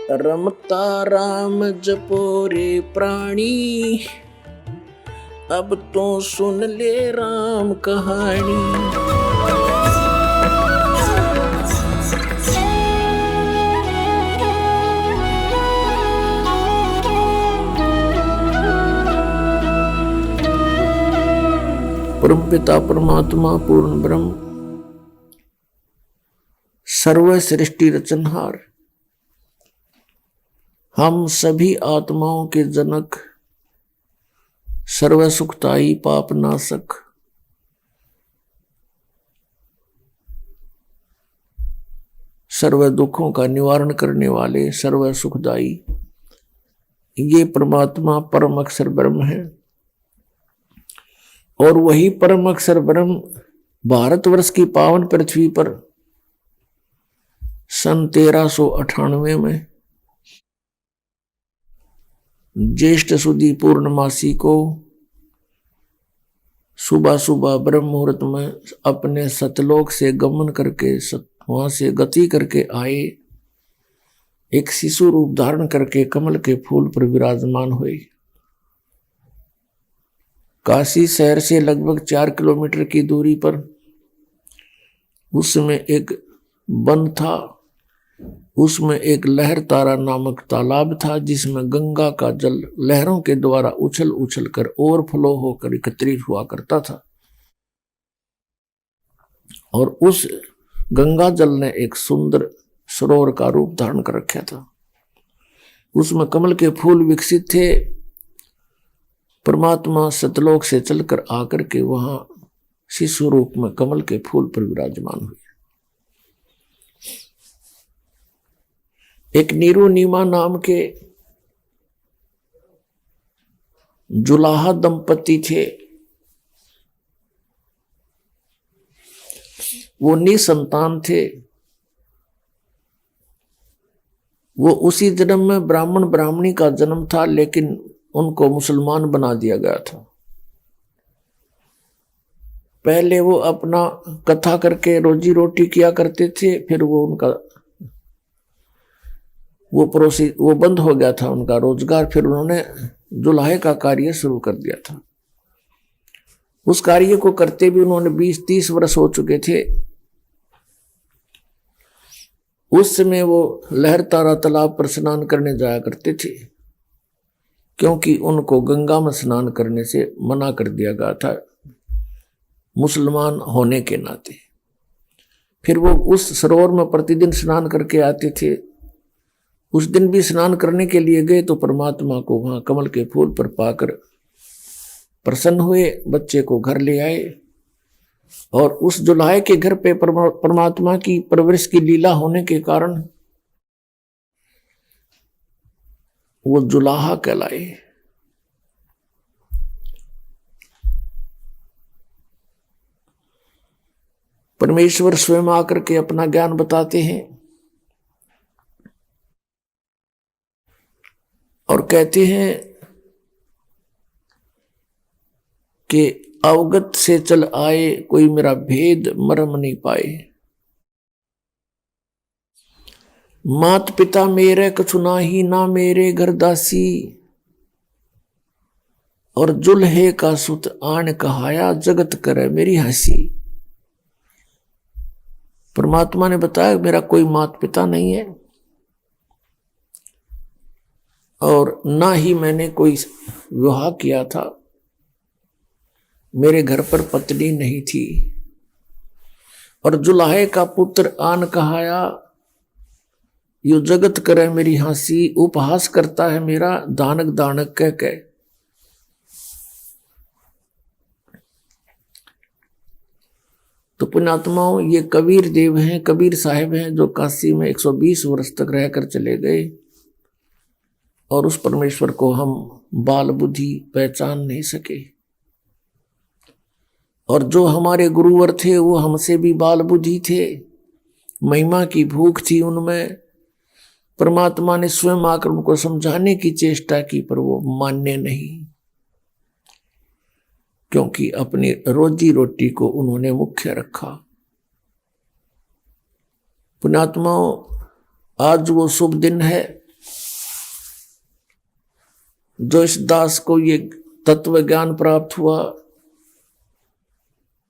रमता राम जपो रे प्राणी, अब तो सुन ले राम कहानी। परम पिता परमात्मा पूर्ण ब्रह्म सर्व सृष्टि रचनहार, हम सभी आत्माओं के जनक, सर्व सुखदाई पाप नाशक, सर्व दुखों का निवारण करने वाले, सर्व सुखदाई, ये परमात्मा परम अक्षर ब्रह्म है। और वही परम अक्षर ब्रह्म भारतवर्ष की पावन पृथ्वी पर सन 1398 में ज्येष्ठ सुदी पूर्णमासी को सुबह सुबह ब्रह्म मुहूर्त में अपने सतलोक से गमन करके वहां से गति करके आए, एक शिशु रूप धारण करके कमल के फूल पर विराजमान हुए। काशी शहर से लगभग 4 किलोमीटर की दूरी पर उसमें एक वन था, उसमें एक लहर तारा नामक तालाब था, जिसमें गंगा का जल लहरों के द्वारा उछल उछल कर ओवरफ्लो होकर एकत्रित हुआ करता था। और उस गंगा जल ने एक सुंदर सरोवर का रूप धारण कर रखा था। उसमें कमल के फूल विकसित थे। परमात्मा सतलोक से चलकर आकर के वहां शिशु रूप में कमल के फूल पर विराजमान हुए। एक नीरू नीमा नाम के जुलाहा दंपति थे। वो निसंतान थे। वो उसी जन्म में ब्राह्मण ब्राह्मणी का जन्म था, लेकिन उनको मुसलमान बना दिया गया था। पहले वो अपना कथा करके रोजी रोटी किया करते थे, फिर वो उनका वो बंद हो गया था उनका रोजगार। फिर उन्होंने जुलाहे का कार्य शुरू कर दिया था। उस कार्य को करते भी उन्होंने 20-30 वर्ष हो चुके थे। उस समय वो लहर तारा तालाब पर स्नान करने जाया करते थे, क्योंकि उनको गंगा में स्नान करने से मना कर दिया गया था मुसलमान होने के नाते। फिर वो उस सरोवर में प्रतिदिन स्नान करके आते थे। उस दिन भी स्नान करने के लिए गए तो परमात्मा को वहां कमल के फूल पर पाकर प्रसन्न हुए, बच्चे को घर ले आए। और उस जुलाहे के घर पे परमात्मा की परवरिश की लीला होने के कारण वो जुलाहा कहलाए। परमेश्वर स्वयं आकर के अपना ज्ञान बताते हैं और कहते हैं कि अवगत से चल आए, कोई मेरा भेद मरम नहीं पाए। मात पिता मेरे कछु नाही, ना मेरे घर दासी, और जुल्हे का सुत आन कहाया, जगत करे मेरी हंसी। परमात्मा ने बताया मेरा कोई मात पिता नहीं है और ना ही मैंने कोई विवाह किया था। मेरे घर पर पत्नी नहीं थी। और जुलाहे का पुत्र आन कहाया, यो जगत करे मेरी हंसी, उपहास करता है मेरा दानक दानक कह के। तो पुण्यात्माओं, ये कबीर देव हैं, कबीर साहिब हैं, जो काशी में 120 वर्ष तक रहकर चले गए। और उस परमेश्वर को हम बाल बुद्धि पहचान नहीं सके। और जो हमारे गुरुवर थे वो हमसे भी बाल बुद्धि थे। महिमा की भूख थी उनमें। परमात्मा ने स्वयं आकर उनको समझाने की चेष्टा की, पर वो मानने नहीं, क्योंकि अपनी रोजी रोटी को उन्होंने मुख्य रखा। पुण्यात्माओं, आज वो शुभ दिन है जो इस दास को ये तत्व ज्ञान प्राप्त हुआ,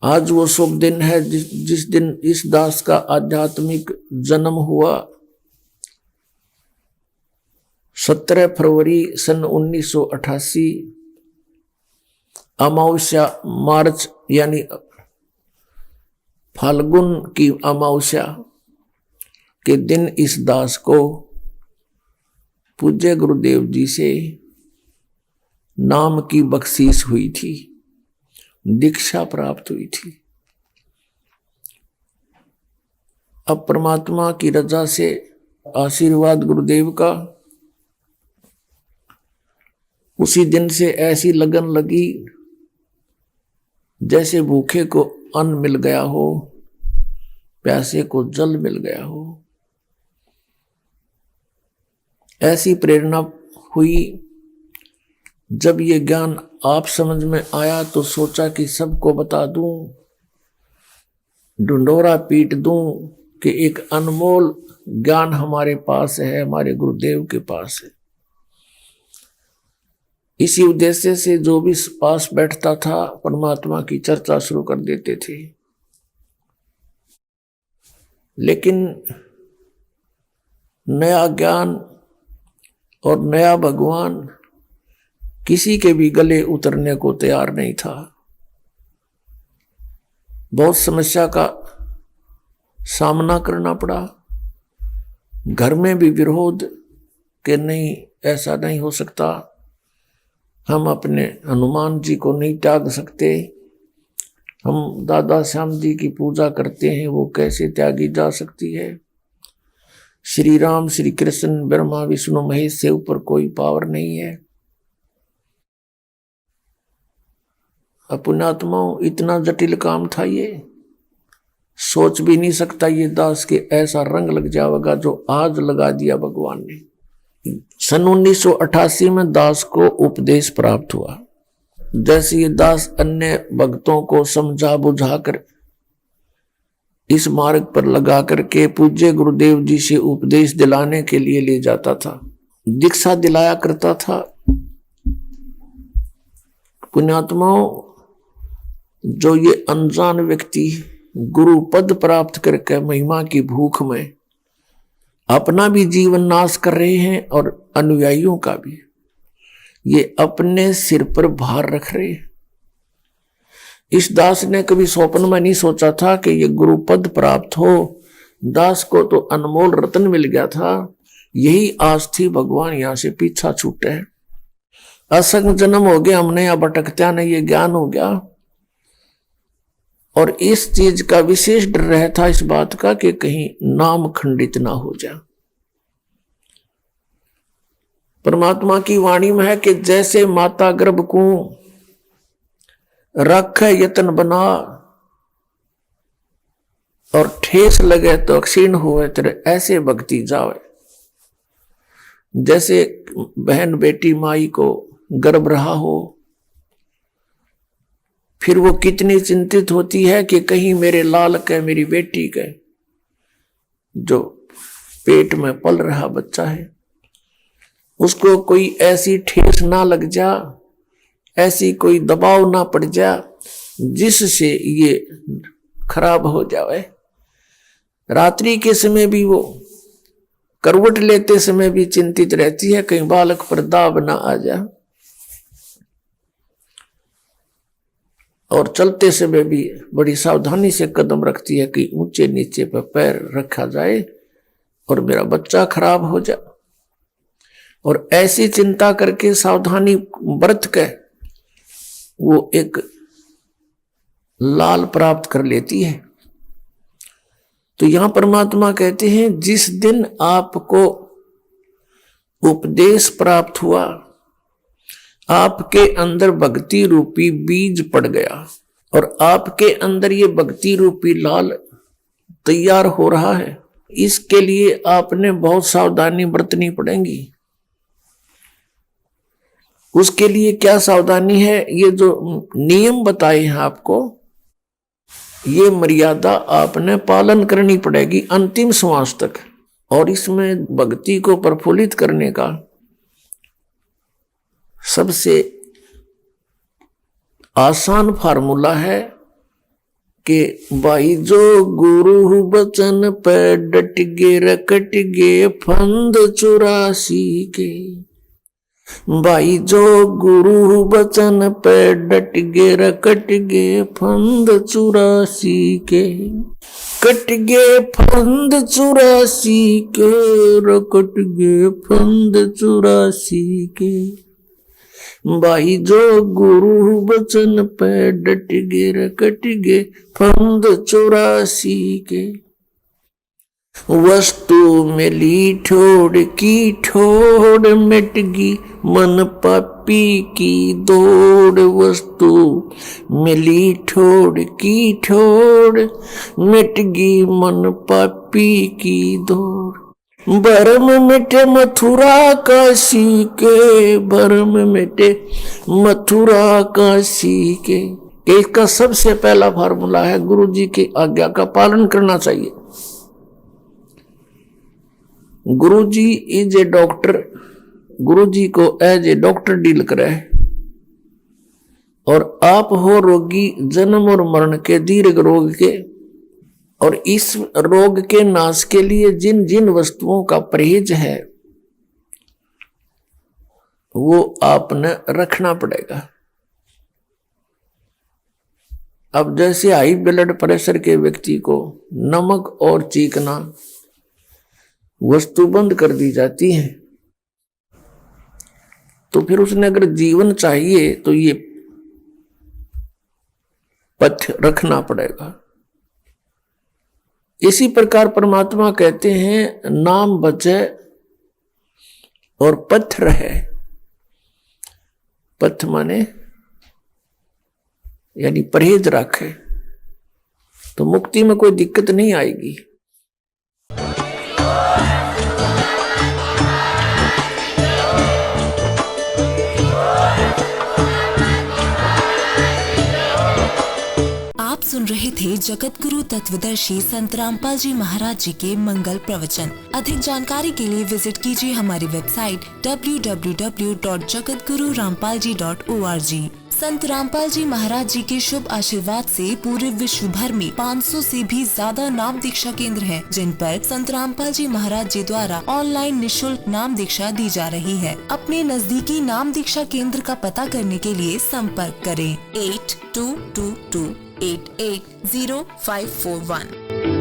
आज वो शुभ दिन है जिस दिन इस दास का आध्यात्मिक जन्म हुआ। 17 फरवरी सन 1988 अमावस्या, मार्च यानी फाल्गुन की अमावस्या के दिन इस दास को पूज्य गुरुदेव जी से नाम की बख्शीश हुई थी, दीक्षा प्राप्त हुई थी। अब परमात्मा की रजा से आशीर्वाद गुरुदेव का, उसी दिन से ऐसी लगन लगी जैसे भूखे को अन्न मिल गया हो, प्यासे को जल मिल गया हो। ऐसी प्रेरणा हुई। जब ये ज्ञान आप समझ में आया तो सोचा कि सबको बता दूं, ढुंढोरा पीट दूं कि एक अनमोल ज्ञान हमारे पास है, हमारे गुरुदेव के पास है। इसी उद्देश्य से जो भी पास बैठता था परमात्मा की चर्चा शुरू कर देते थे। लेकिन नया ज्ञान और नया भगवान किसी के भी गले उतरने को तैयार नहीं था। बहुत समस्या का सामना करना पड़ा। घर में भी विरोध कि नहीं, ऐसा नहीं हो सकता, हम अपने हनुमान जी को नहीं त्याग सकते, हम दादा श्याम जी की पूजा करते हैं, वो कैसे त्यागी जा सकती है। श्री राम, श्री कृष्ण, ब्रह्मा विष्णु महेश से ऊपर कोई पावर नहीं है। पुण्यात्माओं, इतना जटिल काम था ये, सोच भी नहीं सकता ये दास के ऐसा रंग लग जाएगा जो आज लगा दिया भगवान ने। सन 1988 में दास को उपदेश प्राप्त हुआ। जैसे ये दास अन्य भक्तों को समझा बुझाकर इस मार्ग पर लगा करके पूज्य गुरुदेव जी से उपदेश दिलाने के लिए ले जाता था, दीक्षा दिलाया करता था। पुण्यात्माओं, जो ये अनजान व्यक्ति गुरु पद प्राप्त करके महिमा की भूख में अपना भी जीवन नाश कर रहे हैं और अनुयायियों का भी, ये अपने सिर पर भार रख रहे हैं। इस दास ने कभी स्वप्न में नहीं सोचा था कि ये गुरु पद प्राप्त हो। दास को तो अनमोल रत्न मिल गया था, यही आस थी भगवान यहां से पीछा छूटे है। असंग जन्म हो गया हमने, या भटकत्या ने ये ज्ञान हो गया। और इस चीज का विशेष डर रहता इस बात का कि कहीं नाम खंडित ना हो जाए। परमात्मा की वाणी में है कि जैसे माता गर्भ को रख यतन बना और ठेस लगे तो क्षीण हुए तेरे, ऐसे भक्ति जावे। जैसे बहन बेटी माई को गर्भ रहा हो, फिर वो कितनी चिंतित होती है कि कहीं मेरे लाल के, मेरी बेटी के जो पेट में पल रहा बच्चा है, उसको कोई ऐसी ठेस ना लग जा, ऐसी कोई दबाव ना पड़ जा जिससे ये खराब हो जाए। रात्रि के समय भी वो करवट लेते समय भी चिंतित रहती है कहीं बालक पर दाब ना आ जा, और चलते समय भी बड़ी सावधानी से कदम रखती है कि ऊंचे नीचे पर पैर रखा जाए और मेरा बच्चा खराब हो जाए। और ऐसी चिंता करके सावधानी बरत के वो एक लाल प्राप्त कर लेती है। तो यहां परमात्मा कहते हैं जिस दिन आपको उपदेश प्राप्त हुआ, आपके अंदर भक्ति रूपी बीज पड़ गया और आपके अंदर ये भक्ति रूपी लाल तैयार हो रहा है। इसके लिए आपने बहुत सावधानी बरतनी पड़ेगी। उसके लिए क्या सावधानी है? ये जो नियम बताए हैं आपको, ये मर्यादा आपने पालन करनी पड़ेगी अंतिम श्वास तक। और इसमें भक्ति को प्रफुल्लित करने का सबसे आसान फार्मूला है कि भाई जो गुरु बचन पे डट गे रकट गे फंद 84 के। भाई जो गुरु बचन पे डट गे रकट गे फंद 84 के। कट गे फंद 84 के रकट गे फंद 84 के। भाई जो गुरु बचन पे डट गे रकट गे फंद 84 के। वस्तु मिली ठोड़ की ठोड़ मिटगी मन पापी की दौड़। वस्तु मिली ठोड़ की ठोड़ मिटगी मन पापी की दौड़। भरम मिटे मथुरा काशी के। भरम मिटे मथुरा काशी के। इसका सबसे पहला फार्मूला है गुरु जी की आज्ञा का पालन करना चाहिए। गुरु जी इज ए डॉक्टर, गुरु जी को एज ए डॉक्टर डील करे। और आप हो रोगी जन्म और मरण के दीर्घ रोग के। और इस रोग के नाश के लिए जिन जिन वस्तुओं का परहेज है वो आपने रखना पड़ेगा। अब जैसे हाई ब्लड प्रेशर के व्यक्ति को नमक और चीकना वस्तु बंद कर दी जाती है, तो फिर उसने अगर जीवन चाहिए तो ये पथ्य रखना पड़ेगा। इसी प्रकार परमात्मा कहते हैं नाम बचे और पथ रहे। पथ माने यानी परहेज रखे तो मुक्ति में कोई दिक्कत नहीं आएगी। आप सुन रहे थे जगत गुरु तत्वदर्शी संत रामपाल जी महाराज जी के मंगल प्रवचन। अधिक जानकारी के लिए विजिट कीजिए हमारी वेबसाइट www.jagatgururampalji.org। संत रामपाल जी महाराज जी के शुभ आशीर्वाद से पूरे विश्व भर में 500 से भी ज्यादा नाम दीक्षा केंद्र हैं, जिन पर संत रामपाल जी महाराज जी द्वारा ऑनलाइन निशुल्क नाम दीक्षा दी जा रही है। अपने नजदीकी नाम दीक्षा केंद्र का पता करने के लिए संपर्क करें 8222880541।